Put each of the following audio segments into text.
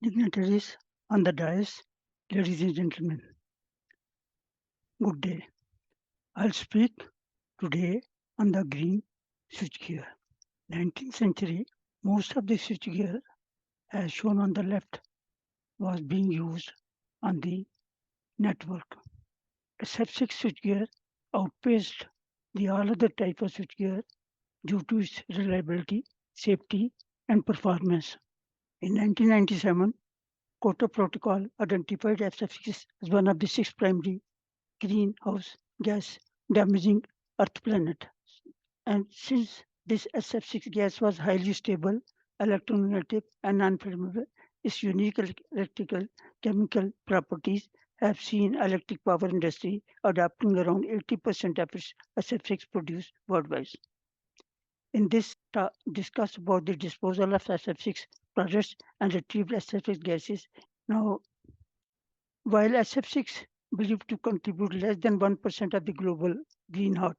Dignitaries on the dais, ladies and gentlemen, good day. I'll speak today on the green switchgear. 19th century, most of the switchgear, as shown on the left, was being used on the network. SF6 switchgear outpaced the all other type of switchgear due to its reliability, safety, and performance. In 1997, Kyoto Protocol identified SF6 as one of the six primary greenhouse gas damaging Earth planet. And since this SF6 gas was highly stable, electronegative, and non-flammable, its unique electrical chemical properties have seen electric power industry adopting around 80% of its SF6 produced worldwide. In this discuss about the disposal of SF6 products and retrieved SF6 gases. Now, while SF6 believed to contribute less than 1% of the global greenhouse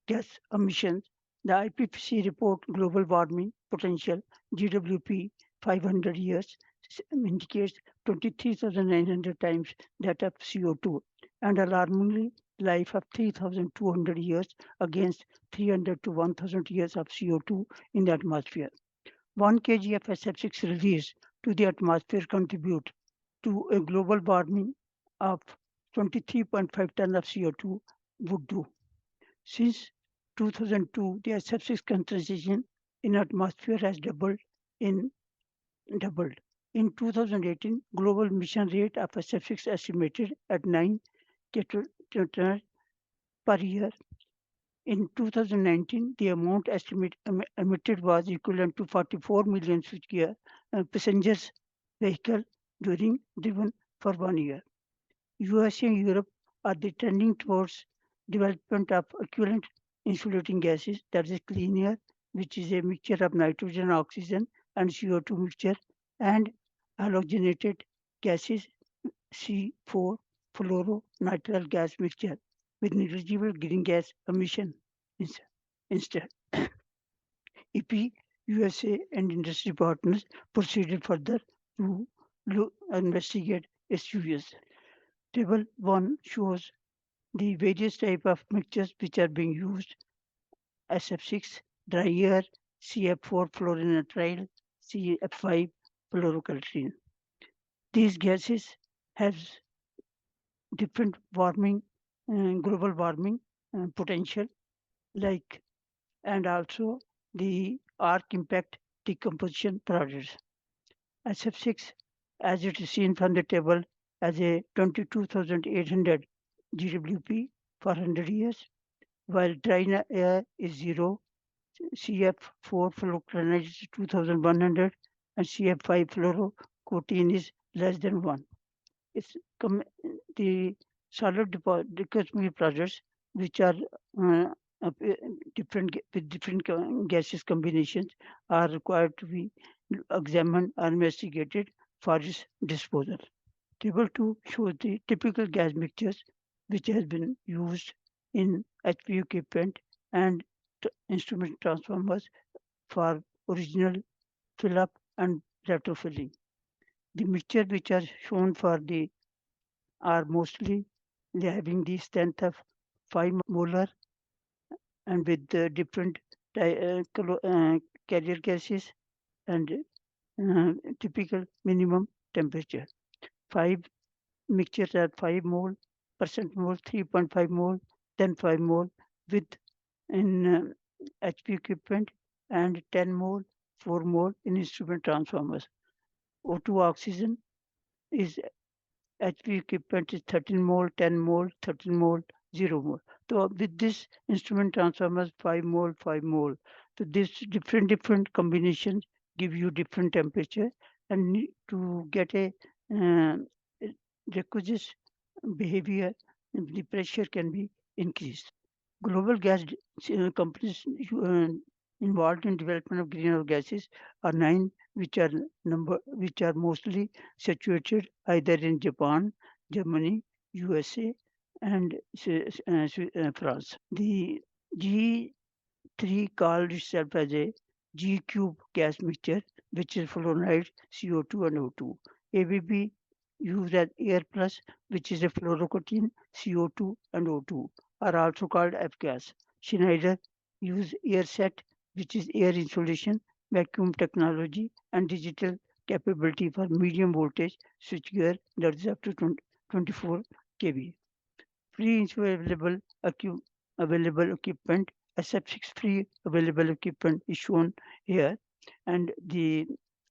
gas emissions, the IPCC report Global Warming Potential GWP 500 years indicates 23,900 times that of CO2 and alarmingly life of 3,200 years against 300 to 1,000 years of CO2 in the atmosphere. 1 kg of SF6 released to the atmosphere contribute to a global warming of 23.5 tons of CO2 would do. Since 2002, the SF6 concentration in atmosphere has in doubled. In 2018, global emission rate of SF6 estimated at 9 kilotons per year. In 2019, the amount emitted was equivalent to 44 million switchgear passengers vehicle during driven for 1 year. USA and Europe are trending towards development of equivalent insulating gases, that is clean air, which is a mixture of nitrogen, oxygen, and CO2 mixture, and halogenated gases, C4 fluoro-nitrile gas mixture, with negligible green gas emission instead. EP, USA, and industry partners proceeded further to investigate its use. Table 1 shows the various type of mixtures which are being used: SF6, dry air, CF4 fluorinitrile, CF5 fluorocarbon. These gases have different warming, global warming potential, like, and also the arc impact decomposition products. SF6, as it is seen from the table, as a 22,800 GWP for 100 years, while dry air is 0, CF4 fluorocarbon is 2100, and CF5 fluorocotin is less than 1. It's the solid decomposing products, which are uh, with different gases combinations, are required to be examined or investigated for its disposal. Table 2 shows the typical gas mixtures which has been used in HPU equipment and instrument transformers for original fill up and retrofilling. The mixture which are shown for the are mostly having the strength of 5 molar and with different carrier gases and typical minimum temperature. 5 mixtures are 5 mole, percent mole, 3.5 mole, then 5 mole with in HP equipment and 10 mole, 4 mole in instrument transformers. O2 oxygen is HP equipment is 13 mole, 10 mole, 13 mole, 0 mole. So with this instrument transformers 5 mole, 5 mole. So this different combinations give you different temperature, and to get a uh, requisite behavior, the pressure can be increased. Global gas companies involved in development of greenhouse gases are 9, which are mostly situated either in Japan, Germany, USA, and France. The G3 called itself as a G cube gas mixture, which is fluoride, CO2, and O2. ABB used as air plus, which is a fluorocarbon, CO2 and O2 are also called F gas. Schneider used air set, which is air insulation, vacuum technology and digital capability for medium voltage switchgear that is up to 24 kV. Free available, available equipment, SF6 free available equipment is shown here, and the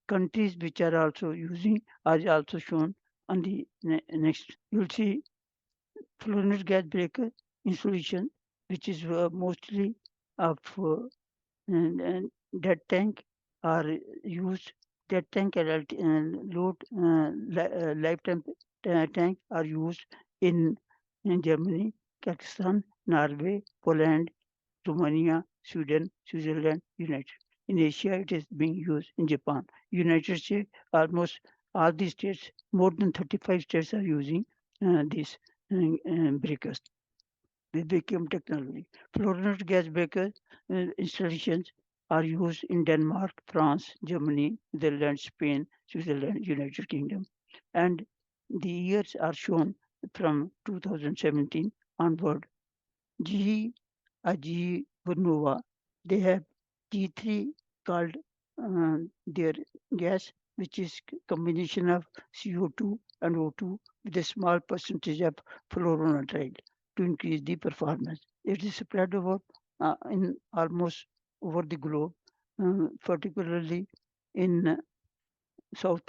countries which are also using are also shown on the next. You'll see fluorinated gas breaker insulation, which is mostly of and dead tank are used. Dead tank and load lifetime tank are used in, in Germany, Kazakhstan, Norway, Poland, Romania, Sweden, Switzerland, United. In Asia, it is being used in Japan. United States, almost all the states, more than 35 states are using these breakers. The vacuum technology. Fluorinated gas breaker installations are used in Denmark, France, Germany, Netherlands, Spain, Switzerland, United Kingdom. And the years are shown from 2017 onward. GE, GE Vernova, they have T3 called their gas, which is combination of CO2 and O2 with a small percentage of fluoronitride to increase the performance. It is spread over in almost over the globe, particularly in South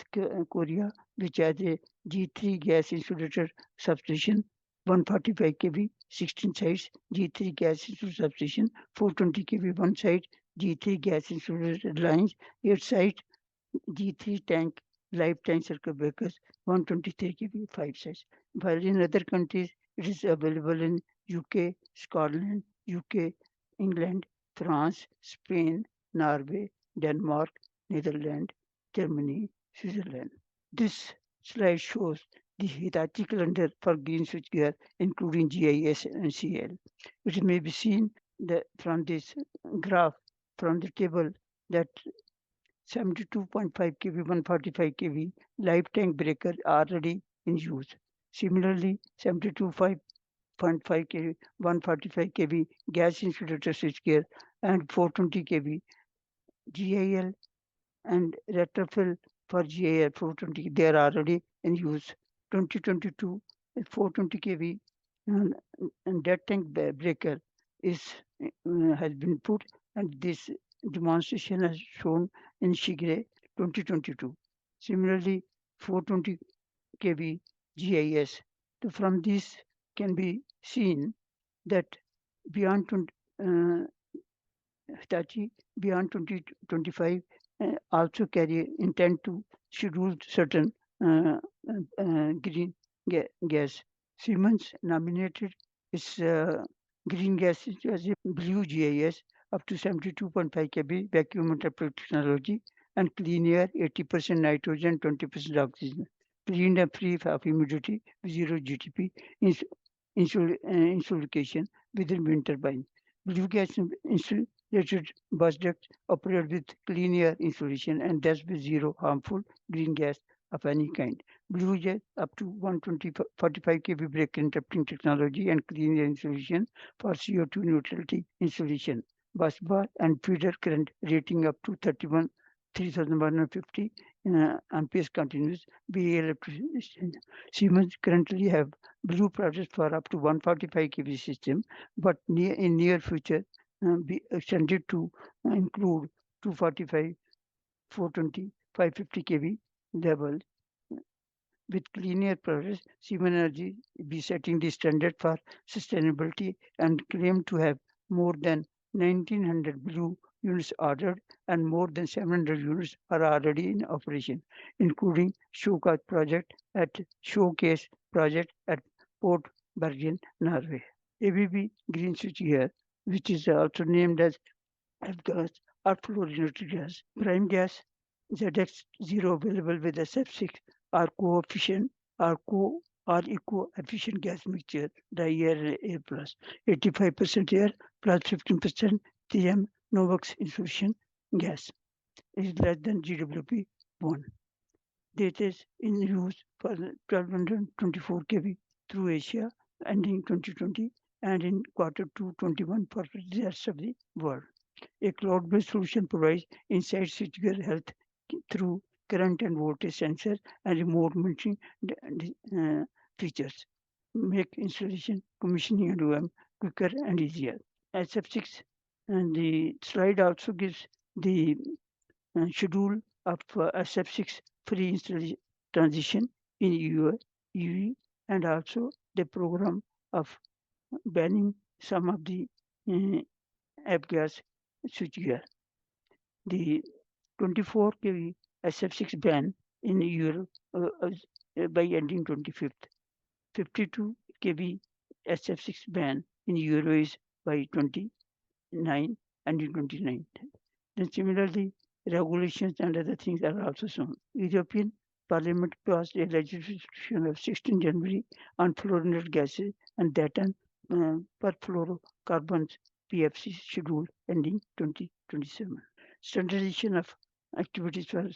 Korea, which has a G3 gas insulator substation, 145 kV, 16 sites, G3 gas insulator substation, 420 kV one site, G3 gas insulator lines, 8 sites, G3 tank, live tank circuit breakers, 123 kV, 5 sites. While in other countries, it is available in UK, Scotland, UK, England, France, Spain, Norway, Denmark, Netherlands, Germany, Switzerland. This slide shows the Hitachi calendar for green switchgear, including GIS and CL. It may be seen that from this graph, from the table, that 72.5 kV, 145 kV live tank breaker already in use. Similarly, 72.5 kV, 145 kV gas insulator switchgear and 420 kV GIL and retrofit for GIL 420, they are already in use. 2022 420 kV and, and dead tank breaker is has been put, and this demonstration has shown in Shigre 2022. Similarly, 420 kV GIS. So from this can be seen that beyond 20, Hitachi beyond 2025 also carry intent to schedule certain uh, green gas. Siemens nominated its green gas as a blue GIS up to 72.5 kb vacuum interpret technology and clean air 80% nitrogen 20% oxygen. Clean and free of humidity, zero GTP, insulation within wind turbine. Blue gas insulated bus ducts operate with clean air insulation and thus with zero harmful green gas of any kind. Blue jet up to 120 45 kV break interrupting technology and clean air insulation for CO2 neutrality insulation. Bus bar and feeder current rating up to 31 3150 amperes continuous BA electricity. Siemens currently have blue products for up to 145 kV system, but in near future be extended to include 245, 420, 550 kV level. With cleaner products, Siemens Energy be setting the standard for sustainability and claim to have more than 1900 blue units ordered and more than 700 units are already in operation, including Showcase project at Port Bergen, Norway. ABB Green Switch here, which is also named as F-gas or fluorinated gas. Prime gas ZX0 available with SF6 are coefficient are co or eco-efficient gas mixture, dry air and air plus 85% air plus 15% TM Novax insulation gas is less than GWP 1. Data is in use for 1224 kV through Asia ending 2020 and in quarter 2 21 for the rest of the world. A cloud-based solution provides insights into your health through current and voltage sensors and remote monitoring features. Make installation, commissioning, and OM quicker and easier. SF6 and the slide also gives the schedule of SF6 free installation transition in UE and also the program of banning some of the uh, app gas switchgear. The 24 kV SF6 ban in Europe by ending 25th. 52 kV SF6 ban in Euro is by 29 and in 29. Then similarly, regulations and other things are also shown. European Parliament passed a legislation of 16 January on fluorinated gases and that on perfluorocarbons PFC schedule ending 2027. Standardization of activities for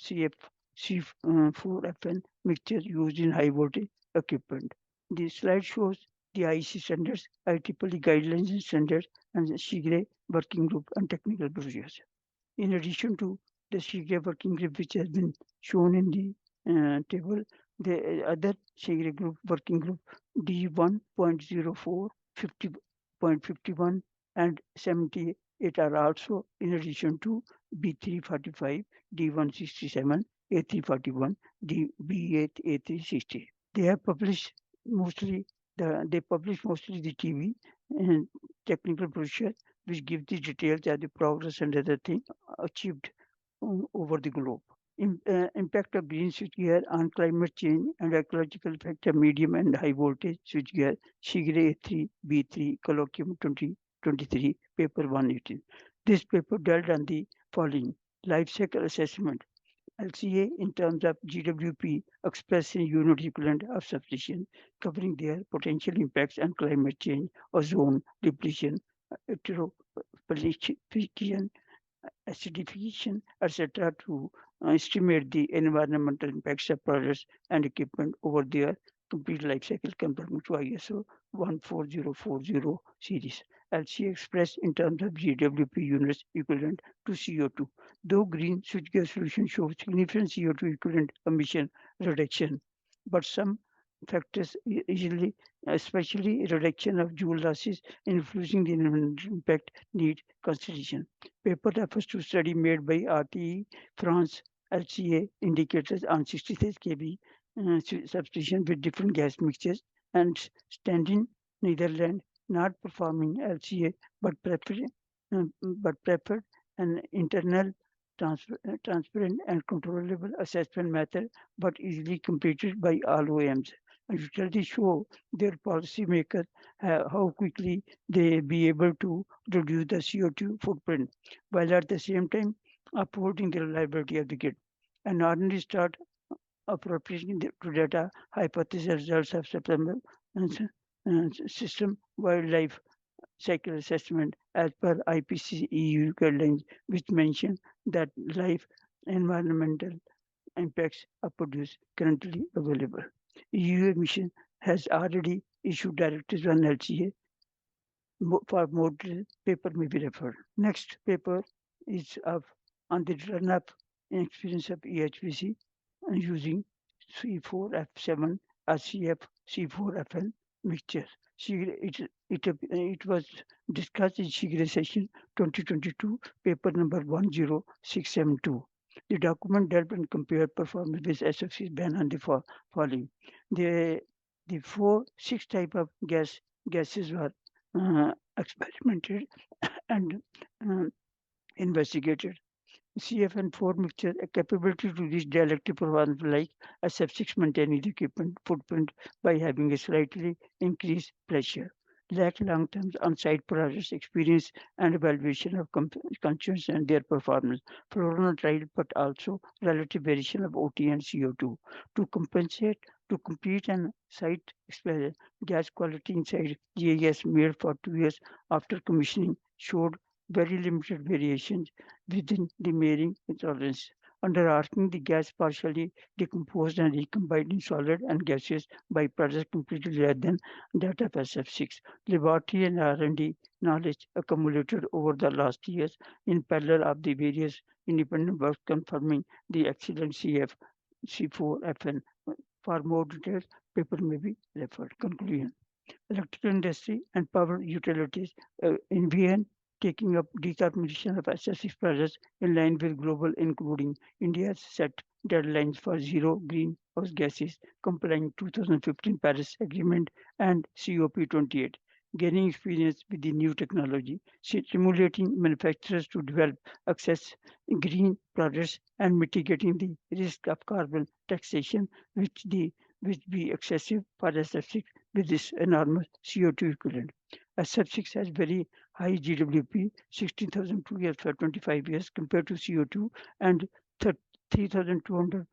C4FN mixture used in high voltage equipment. The slide shows the IEC standards, IEEE guidelines and standards, and the SIGRE working group and technical procedures. In addition to the SIGRE working group, which has been shown in the table, the other SIGRE group working group D1.04, 50.51, and 78 are also in addition to B345, D167, A341, B8, A360. They have published mostly they publish mostly the TV and technical brochure which give the details of the progress and other things achieved over the globe. Impact of green switchgear on climate change and ecological effect of medium and high voltage switchgear, SIGRE A3, B3, Colloquium 2023, paper 118. This paper dealt on the following life cycle assessment LCA in terms of GWP expressed in unit equivalent of substation, covering their potential impacts on climate change, ozone depletion, eutrophication, acidification, etc., to estimate the environmental impacts of products and equipment over their complete life cycle conforming to ISO 14040 series. LCA expressed in terms of GWP units equivalent to CO2. Though green switchgear solution shows significant CO2 equivalent emission reduction, but some factors easily, especially reduction of joule losses influencing the environmental impact need consideration. Paper refers to study made by RTE France LCA indicators on 66 kV substation with different gas mixtures and standing Netherlands not performing LCA but preferred an internal transparent and controllable assessment method but easily completed by all OEMs. And utilities show their policymakers how quickly they be able to reduce the CO2 footprint while at the same time upholding the reliability of the grid. An ordinary start appropriating to data hypothesis results of September system wildlife cycle assessment as per IPCC EU guidelines, which mention that life environmental impacts are produced currently available. EU emission has already issued directives on LCA. For more detail, paper may be referred. Next paper is of on the run-up experience of EHPC using C4F7 RCF C4FN mixture. It was discussed in Shigre session 2022, paper number 10672. The document dealt and compared performance with SFC's ban on the following. The six type of gases were experimented and uh, investigated. CFN4 mixture a capability to reach dielectric performance like SF6 maintaining the equipment footprint by having a slightly increased pressure. Lack long-term on-site projects experience and evaluation of constraints and their performance. Fluorinal trial, but also relative variation of OT and CO2. To compensate, to complete an site gas quality inside GIS made for 2 years after commissioning showed very limited variations within the marine tolerance. Underarching the gas partially decomposed and recombined in solid and gaseous byproducts completely rather than that of SF6. Laboratory and R&D knowledge accumulated over the last years in parallel of the various independent works confirming the excellent CF C4FN. For more details, paper may be referred. Conclusion. Electrical industry and power utilities in VN taking up decarbonization of excessive projects in line with global, including India's set deadlines for zero greenhouse gases, complying 2015 Paris Agreement and COP28, gaining experience with the new technology, stimulating manufacturers to develop access green products and mitigating the risk of carbon taxation, which be excessive for SF6 with this enormous CO2 equivalent. SF6 has very high GWP, 16,002 years for 25 years compared to CO2 and 3,200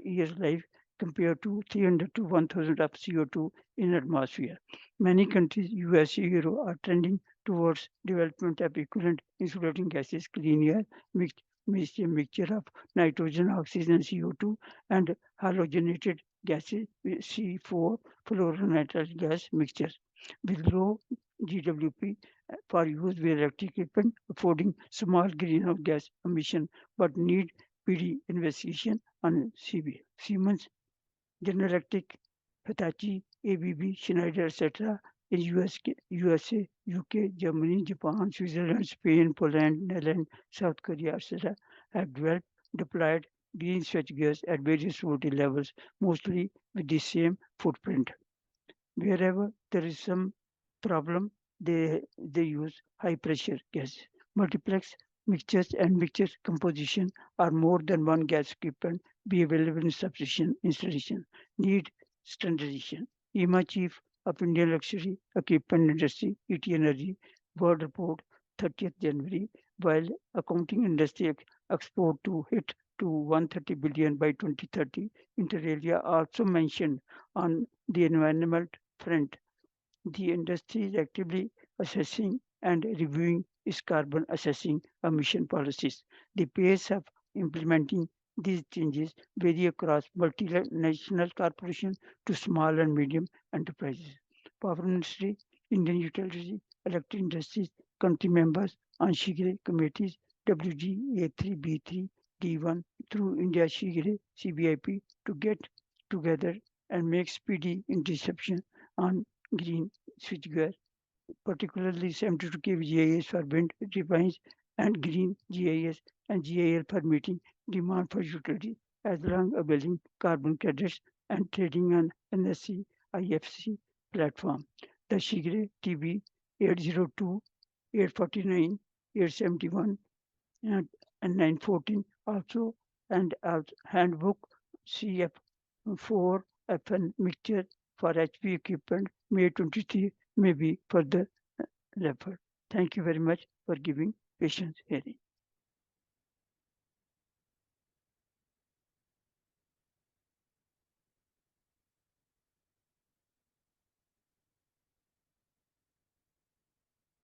years life compared to 300 to 1,000 of CO2 in atmosphere. Many countries, US, Euro, are trending towards development of equivalent insulating gases, clean air, mixture of nitrogen, oxygen, CO2, and halogenated gases, C4, fluoronitrile gas mixtures with low GWP for use with electric equipment, affording small greenhouse gas emission, but need PD investigation on CB. Siemens, General Electric, Hitachi, ABB, Schneider, etc. in USA, UK, Germany, Japan, Switzerland, Spain, Poland, Netherlands, South Korea, etc. have developed, deployed green switchgears at various voltage levels, mostly with the same footprint. Wherever there is some problem, they use high pressure gas. Multiplex mixtures and mixture composition are more than one gas equipment be available in substation installation. Need standardization. EMA Chief of Indian Luxury Equipment Industry, ET Energy, World Report 30th January, while accounting industry export to hit to 130 billion by 2030, inter alia also mentioned on the environment front the industry is actively assessing and reviewing its carbon assessing emission policies. The pace of implementing these changes vary across multinational corporations to small and medium enterprises. Power industry, Indian utility, electric industries, country members on Shigre committees, WGA3B3 D1 through India Shigre CBIP to get together and make speedy interception on green switchgear, particularly 72 kV GIS for wind turbines and green GIS and GIL for meeting demand for utility, as long as availing carbon credits and trading on NSE IFC platform. The Shigre TB 802, 849, 871, and 914 also and handbook CF4 FN mixture for HP equipment May 23 may be further referred. Thank you very much for giving patience hearing.